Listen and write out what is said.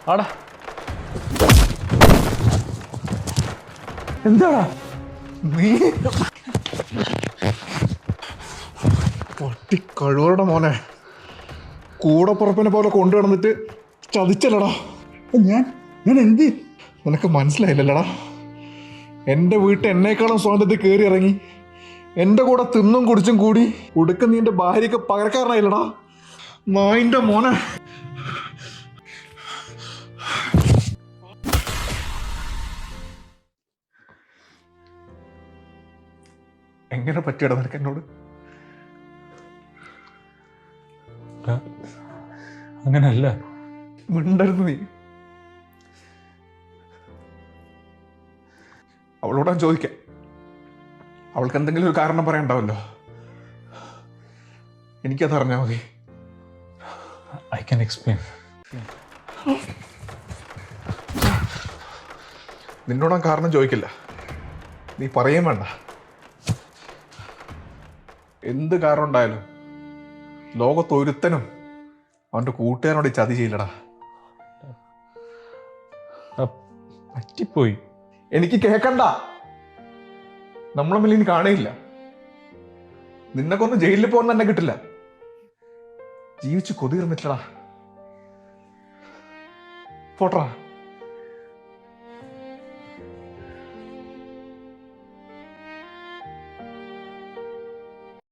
ആടാ എന്താടാ നീ പട്ടി കഴിവറുടെ മോനെ കൂടപ്പുറപ്പിനെ പോലെ കൊണ്ടു നടന്നിട്ട് ചതിച്ചല്ലടാ. ഞാൻ ഞാൻ എന്ത് നിനക്ക് മനസ്സിലായില്ലല്ലടാ. എൻ്റെ വീട്ടിൽ എന്നേക്കാളും സ്വാതന്ത്ര്യത്തിൽ കയറി ഇറങ്ങി എൻ്റെ കൂടെ തിന്നും കുടിച്ചും കൂടി ഉടുക്ക നീ എൻ്റെ ഭാര്യയ്ക്ക് പകരക്കാരനായില്ലടാ നായിൻ്റെ മോനെ. എങ്ങനെ പറ്റിയടാ നിനക്ക് എന്നോട്? അങ്ങനല്ല. മിണ്ടരുത് നീ. അവളോട് ഞാൻ ചോദിക്കാം. അവൾക്ക് എന്തെങ്കിലും ഒരു കാരണം പറയണ്ടാവല്ലോ. എനിക്കത് അറിഞ്ഞാൽ മതി. I can explain. നിന്നോട് ഞാൻ കാരണം ചോദിക്കില്ല. നീ പറയുകയും വേണ്ട. എന്ത് കാരണം ഉണ്ടായാലും ലോകത്തൊരുത്തനും അവൻ്റെ കൂട്ടുകാരനോട് ഈ ചതി ചെയ്യില്ലടാ. പറ്റിപ്പോയി. എനിക്ക് കേക്കണ്ട. നമ്മളെ തമ്മിൽ ഇനി കാണുകയില്ല. നിന്നെ കൊന്ന് ജയിലിൽ പോകുന്ന തന്നെ കിട്ടില്ല. ജീവിച്ച് കൊതി തീർന്നിട്ടില്ലടാ. പോട്ടറാ.